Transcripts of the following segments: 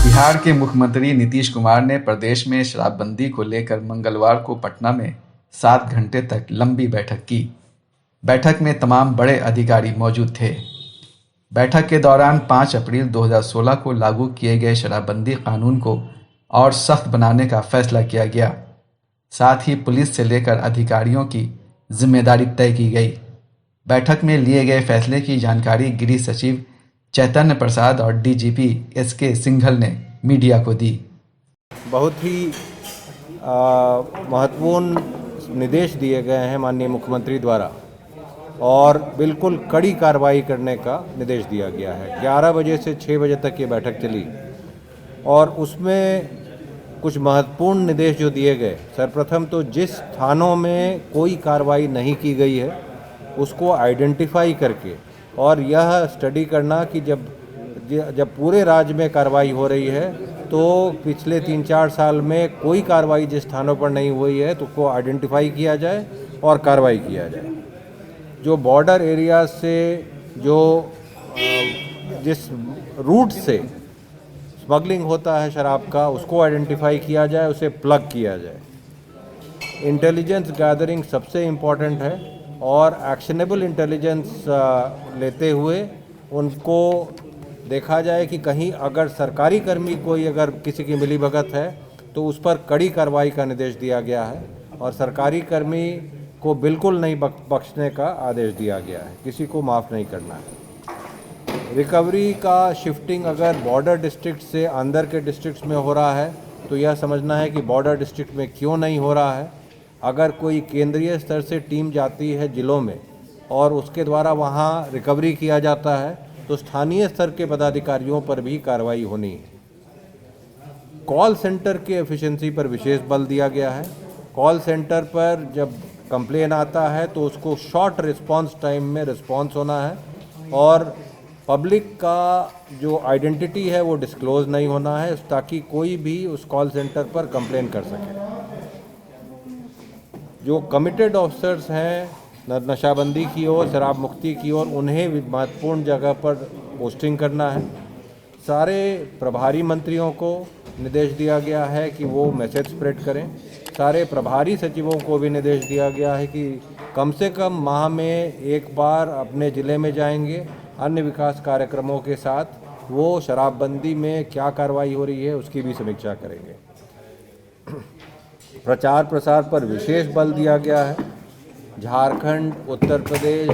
बिहार के मुख्यमंत्री नीतीश कुमार ने प्रदेश में शराबबंदी को लेकर मंगलवार को पटना में 7 घंटे तक लंबी बैठक की। बैठक में तमाम बड़े अधिकारी मौजूद थे। बैठक के दौरान 5 अप्रैल 2016 को लागू किए गए शराबबंदी कानून को और सख्त बनाने का फैसला किया गया। साथ ही पुलिस से लेकर अधिकारियों की जिम्मेदारी तय की गई। बैठक में लिए गए फैसले की जानकारी गृह सचिव चैतन्य प्रसाद और डीजीपी एसके सिंघल ने मीडिया को दी। बहुत ही महत्वपूर्ण निर्देश दिए गए हैं माननीय मुख्यमंत्री द्वारा और बिल्कुल कड़ी कार्रवाई करने का निर्देश दिया गया है। 11 बजे से 6 बजे तक ये बैठक चली और उसमें कुछ महत्वपूर्ण निर्देश जो दिए गए, सर्वप्रथम तो जिस थानों में कोई कार्रवाई नहीं की गई है उसको आइडेंटिफाई करके और यह स्टडी करना कि जब पूरे राज्य में कार्रवाई हो रही है तो पिछले 3-4 साल में कोई कार्रवाई जिस थानों पर नहीं हुई है तो उसको आइडेंटिफाई किया जाए और कार्रवाई किया जाए। जो बॉर्डर एरिया से जो जिस रूट से स्मगलिंग होता है शराब का उसको आइडेंटिफाई किया जाए, उसे प्लग किया जाए। इंटेलिजेंस गैदरिंग सबसे इम्पॉर्टेंट है और एक्शनेबल इंटेलिजेंस लेते हुए उनको देखा जाए कि कहीं अगर सरकारी कर्मी कोई अगर किसी की मिलीभगत है तो उस पर कड़ी कार्रवाई का निर्देश दिया गया है और सरकारी कर्मी को बिल्कुल नहीं बख्शने का आदेश दिया गया है, किसी को माफ़ नहीं करना है। रिकवरी का शिफ्टिंग अगर बॉर्डर डिस्ट्रिक्ट से अंदर के डिस्ट्रिक्ट्स में हो रहा है तो यह समझना है कि बॉर्डर डिस्ट्रिक्ट में क्यों नहीं हो रहा है। अगर कोई केंद्रीय स्तर से टीम जाती है जिलों में और उसके द्वारा वहाँ रिकवरी किया जाता है तो स्थानीय स्तर के पदाधिकारियों पर भी कार्रवाई होनी है। कॉल सेंटर के एफिशिएंसी पर विशेष बल दिया गया है। कॉल सेंटर पर जब कंप्लेन आता है तो उसको शॉर्ट रिस्पांस टाइम में रिस्पांस होना है और पब्लिक का जो आइडेंटिटी है वो डिस्क्लोज नहीं होना है ताकि कोई भी उस कॉल सेंटर पर कंप्लेन कर सके। जो कमिटेड ऑफिसर्स हैं नशाबंदी की ओर, शराब मुक्ति की ओर, उन्हें महत्वपूर्ण जगह पर पोस्टिंग करना है। सारे प्रभारी मंत्रियों को निर्देश दिया गया है कि वो मैसेज स्प्रेड करें। सारे प्रभारी सचिवों को भी निर्देश दिया गया है कि कम से कम माह में एक बार अपने ज़िले में जाएंगे, अन्य विकास कार्यक्रमों के साथ वो शराबबंदी में क्या कार्रवाई हो रही है उसकी भी समीक्षा करेंगे। प्रचार प्रसार पर विशेष बल दिया गया है। झारखंड, उत्तर प्रदेश,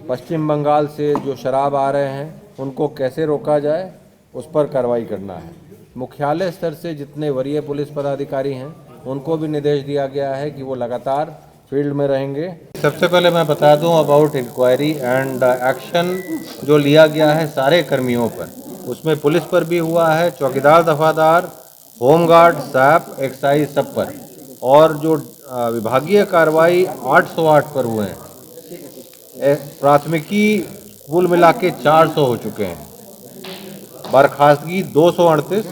पश्चिम बंगाल से जो शराब आ रहे हैं उनको कैसे रोका जाए उस पर कार्रवाई करना है। मुख्यालय स्तर से जितने वरीय पुलिस पदाधिकारी हैं उनको भी निर्देश दिया गया है कि वो लगातार फील्ड में रहेंगे। सबसे पहले मैं बता दूं अबाउट इंक्वायरी एंड एक्शन जो लिया गया है सारे कर्मियों पर, उसमें पुलिस पर भी हुआ है, चौकीदार दफादार, होमगार्ड, सैप, एक्साइज सब पर, और जो विभागीय कार्रवाई 808 पर हुए हैं। प्राथमिकी कुल मिला के 400 हो चुके हैं, बर्खास्तगी 238,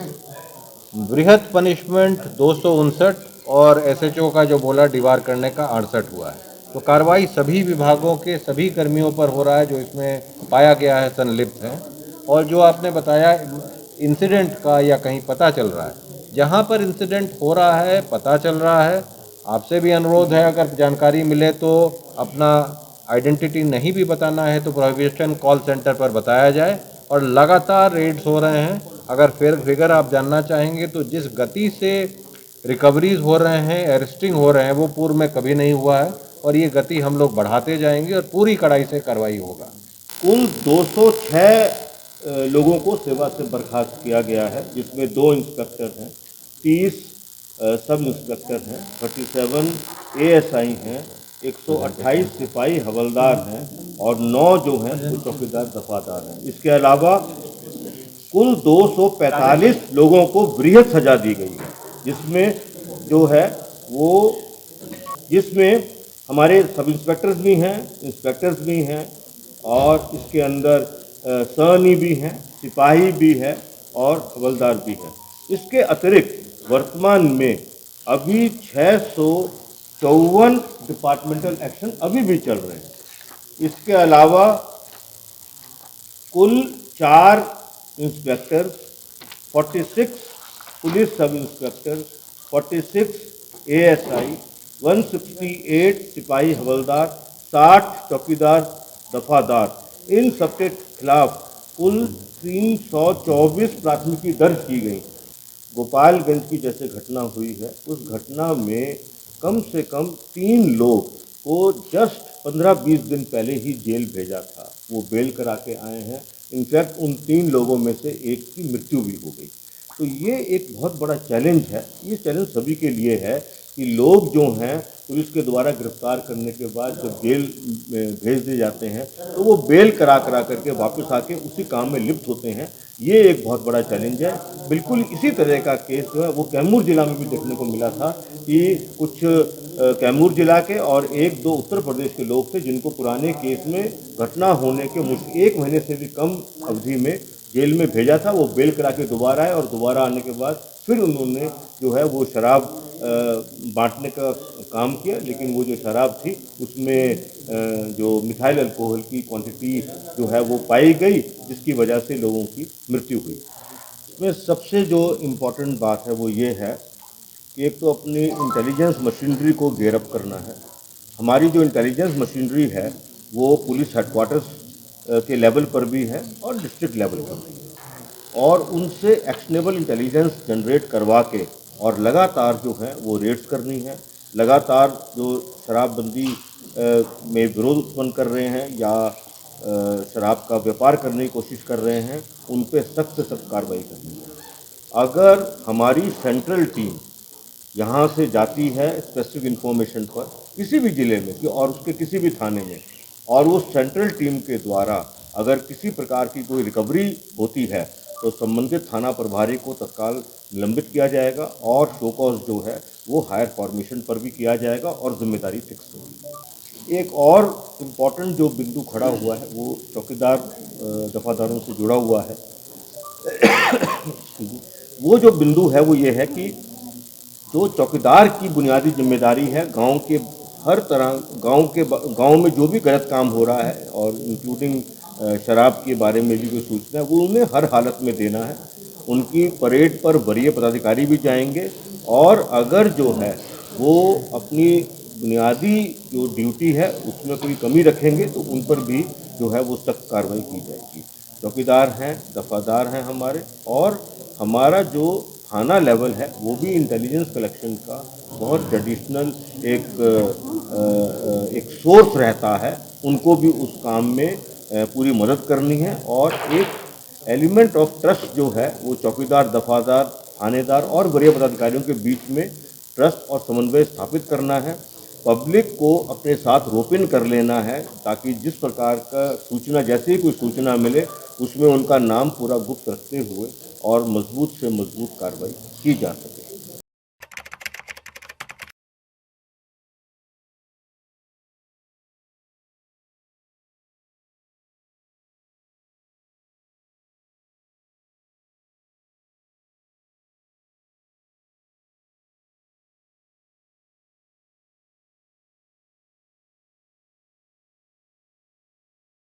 बृहद पनिशमेंट 259 और एसएचओ का जो बोला दीवार करने का 68 हुआ है। तो कार्रवाई सभी विभागों के सभी कर्मियों पर हो रहा है जो इसमें पाया गया है संलिप्त है। और जो आपने बताया इंसिडेंट का या कहीं पता चल रहा है, जहां पर इंसिडेंट हो रहा है पता चल रहा है, आपसे भी अनुरोध है अगर जानकारी मिले तो अपना आइडेंटिटी नहीं भी बताना है तो प्रोहिबिशन कॉल सेंटर पर बताया जाए। और लगातार रेड्स हो रहे हैं। अगर फिगर आप जानना चाहेंगे तो जिस गति से रिकवरीज हो रहे हैं, अरेस्टिंग हो रहे हैं, वो पूर्व में कभी नहीं हुआ है और ये गति हम लोग बढ़ाते जाएंगे और पूरी कड़ाई से कार्रवाई होगा। कुल 206 लोगों को सेवा से बर्खास्त किया गया है, जिसमें 2 इंस्पेक्टर हैं, 30 सब इंस्पेक्टर हैं, 37 एएसआई हैं, 128 सिपाही हवलदार हैं और 9 जो हैं वो चौकीदार दफादार हैं। इसके अलावा कुल 245 लोगों को वृहद सजा दी गई है, जिसमें जो है वो जिसमें हमारे सब इंस्पेक्टर्स भी हैं, इंस्पेक्टर्स भी हैं और इसके अंदर सहनी भी हैं, सिपाही भी है और हवलदार भी है। इसके अतिरिक्त वर्तमान में अभी 654 डिपार्टमेंटल एक्शन अभी भी चल रहे हैं। इसके अलावा कुल 4 inspector, 46 police sub inspector, 46 ASI, 168 सिपाही हवलदार, 60 चौकीदार दफादार, इन सबके खिलाफ कुल 324 प्राथमिकी दर्ज की गई। गोपालगंज की जैसे घटना हुई है, उस घटना में कम से कम 3 लोग को जस्ट 15-20 दिन पहले ही जेल भेजा था। वो बेल करा के आए हैं। इनफैक्ट उन 3 लोगों में से एक की मृत्यु भी हो गई। तो ये एक बहुत बड़ा चैलेंज है। ये चैलेंज सभी के लिए है कि लोग जो हैं पुलिस के द्वारा गिरफ्तार करने के बाद जब जेल में भेज दिए जाते हैं तो वो बेल करा करके वापस आके उसी काम में लिप्त होते हैं। ये एक बहुत बड़ा चैलेंज है। बिल्कुल इसी तरह का केस जो है वो कैमूर जिला में भी देखने को मिला था कि कुछ कैमूर जिला के और 1-2 उत्तर प्रदेश के लोग थे जिनको पुराने केस में घटना होने के 1 महीने से भी कम अवधि में जेल में भेजा था। वो बेल करा के दोबारा आए और दोबारा आने के बाद फिर उन्होंने जो है वो शराब बांटने का काम किया, लेकिन वो जो शराब थी उसमें जो मिथाइल अल्कोहल की क्वांटिटी जो है वो पाई गई, जिसकी वजह से लोगों की मृत्यु हुई। इसमें सबसे जो इम्पोर्टेंट बात है वो ये है कि एक तो अपनी इंटेलिजेंस मशीनरी को गेयर अप करना है। हमारी जो इंटेलिजेंस मशीनरी है वो पुलिस हेडक्वार्टर्स के लेवल पर भी है और डिस्ट्रिक्ट लेवल पर भी है, और उनसे एक्शनेबल इंटेलिजेंस जनरेट करवा के और लगातार जो है वो रेड्स करनी है। लगातार जो शराबबंदी में विरोध उत्पन्न कर रहे हैं या शराब का व्यापार करने की कोशिश कर रहे हैं, उन पे सख्त से सख्त कार्रवाई करनी है। अगर हमारी सेंट्रल टीम यहाँ से जाती है स्पेसिफिक इन्फॉर्मेशन पर किसी भी ज़िले में कि और उसके किसी भी थाने में, और उस सेंट्रल टीम के द्वारा अगर किसी प्रकार की कोई रिकवरी होती है तो संबंधित थाना प्रभारी को तत्काल निलंबित किया जाएगा और शो कॉज जो है वो हायर फॉर्मेशन पर भी किया जाएगा और जिम्मेदारी फिक्स होगी। एक और इम्पॉर्टेंट जो बिंदु खड़ा हुआ है वो चौकीदार दफादारों से जुड़ा हुआ है। वो जो बिंदु है वो ये है कि जो चौकीदार की बुनियादी जिम्मेदारी है गांव के हर तरह गांव में जो भी गलत काम हो रहा है और इंक्लूडिंग शराब के बारे में भी कोई सूचना है वो उन्हें हर हालत में देना है। उनकी परेड पर वरीय पदाधिकारी भी जाएंगे और अगर जो है वो अपनी बुनियादी जो ड्यूटी है उसमें कोई कमी रखेंगे तो उन पर भी जो है वो सख्त कार्रवाई की जाएगी। चौकीदार हैं, दफादार हैं हमारे, और हमारा जो थाना लेवल है वो भी इंटेलिजेंस कलेक्शन का बहुत ट्रेडिशनल एक सोर्स रहता है। उनको भी उस काम में पूरी मदद करनी है और एक एलिमेंट ऑफ ट्रस्ट जो है वो चौकीदार, दफादार, थानेदार और वरीय पदाधिकारियों के बीच में ट्रस्ट और समन्वय स्थापित करना है। पब्लिक को अपने साथ रोप इन कर लेना है ताकि जिस प्रकार का सूचना, जैसे ही कोई सूचना मिले उसमें उनका नाम पूरा गुप्त रखते हुए और मजबूत से मजबूत कार्रवाई की जा सके।